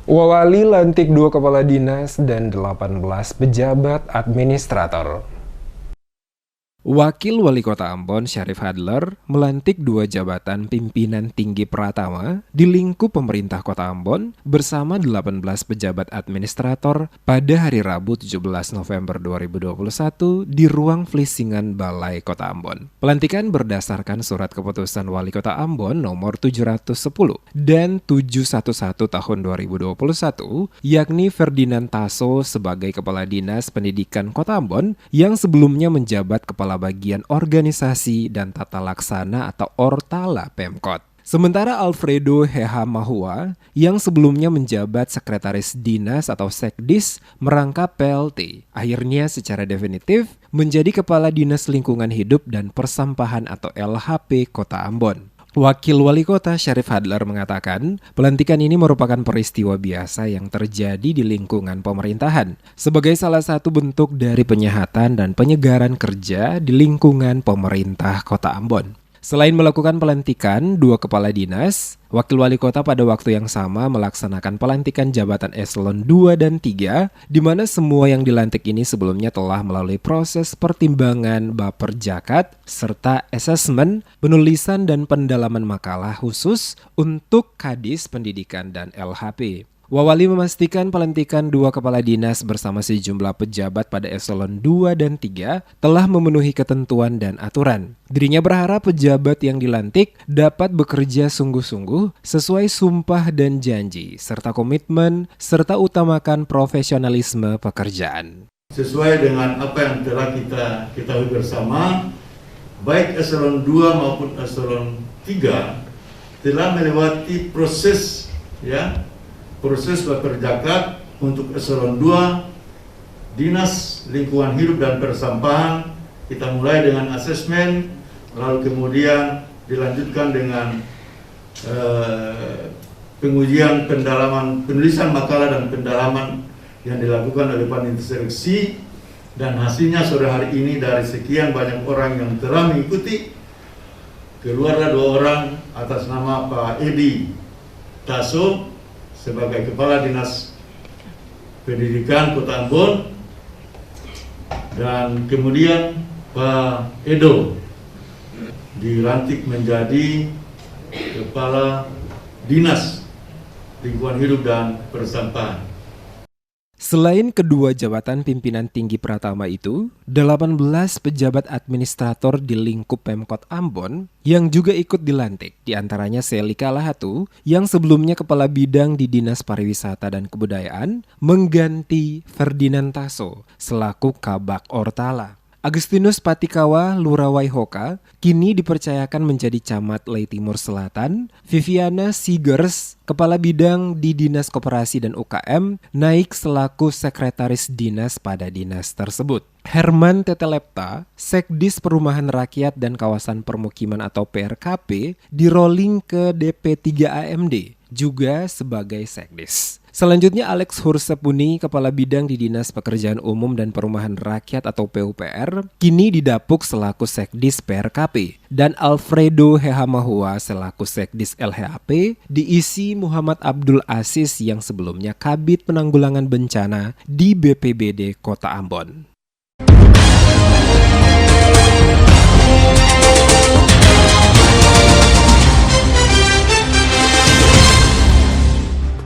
Wawali lantik 2 kepala dinas dan 18 pejabat administrator. Wakil Wali Kota Ambon, Syarif Hadler, melantik 2 jabatan pimpinan tinggi Pratama di lingkup pemerintah Kota Ambon bersama 18 pejabat administrator pada hari Rabu 17 November 2021 di ruang Flisingan Balai Kota Ambon. Pelantikan berdasarkan surat keputusan Wali Kota Ambon nomor 710 dan 711 tahun 2021, yakni Ferdinand Tasso sebagai Kepala Dinas Pendidikan Kota Ambon yang sebelumnya menjabat Kepala Bagian Organisasi dan Tata Laksana atau Ortala Pemkot. Sementara Alfredo Heha Mahua yang sebelumnya menjabat Sekretaris Dinas atau Sekdis merangkap PLT, akhirnya secara definitif menjadi Kepala Dinas Lingkungan Hidup dan Persampahan atau LHP Kota Ambon. Wakil Wali Kota Syarif Hadler mengatakan, pelantikan ini merupakan peristiwa biasa yang terjadi di lingkungan pemerintahan sebagai salah satu bentuk dari penyehatan dan penyegaran kerja di lingkungan pemerintah Kota Ambon. Selain melakukan pelantikan 2 kepala dinas, Wakil Wali Kota pada waktu yang sama melaksanakan pelantikan jabatan eselon 2 dan 3, di mana semua yang dilantik ini sebelumnya telah melalui proses pertimbangan Baperjakat, serta asesmen, penulisan dan pendalaman makalah khusus untuk Kadis Pendidikan dan LHP. Wawali memastikan pelantikan 2 kepala dinas bersama sejumlah pejabat pada eselon 2 dan 3 telah memenuhi ketentuan dan aturan. Dirinya berharap pejabat yang dilantik dapat bekerja sungguh-sungguh sesuai sumpah dan janji, serta komitmen, serta utamakan profesionalisme pekerjaan. Sesuai dengan apa yang telah kita ketahui bersama, baik eselon 2 maupun eselon 3 telah melewati proses Baperjakat untuk eselon 2 Dinas Lingkungan Hidup dan Persampahan. Kita mulai dengan asesmen, lalu kemudian dilanjutkan dengan pengujian pendalaman, penulisan makalah dan pendalaman yang dilakukan oleh panitia seleksi, dan hasilnya sore hari ini dari sekian banyak orang yang telah mengikuti, keluarlah 2 orang atas nama Pak Edi Tasso sebagai Kepala Dinas Pendidikan Kota Ambon, dan kemudian Pak Edo dilantik menjadi Kepala Dinas Lingkungan Hidup dan Persampahan. Selain kedua jabatan pimpinan tinggi Pratama itu, 18 pejabat administrator di lingkup Pemkot Ambon yang juga ikut dilantik, diantaranya Selika Lahatu yang sebelumnya Kepala Bidang di Dinas Pariwisata dan Kebudayaan mengganti Ferdinand Tasso selaku Kabak Ortala. Agustinus Patikawa Lurawaihoka kini dipercayakan menjadi Camat Lei Timur Selatan. Viviana Sigers, Kepala Bidang di Dinas Koperasi dan UKM, naik selaku Sekretaris Dinas pada dinas tersebut. Herman Tetelepta, Sekdis Perumahan Rakyat dan Kawasan Permukiman atau PRKP, di-rolling ke DP3 AMD, juga sebagai Sekdis. Selanjutnya Alex Hursepuni, Kepala Bidang di Dinas Pekerjaan Umum dan Perumahan Rakyat atau PUPR, kini didapuk selaku Sekdis PRKP, dan Alfredo Heha Mahua selaku Sekdis LHP diisi Muhammad Abdul Aziz yang sebelumnya Kabid Penanggulangan Bencana di BPBD Kota Ambon.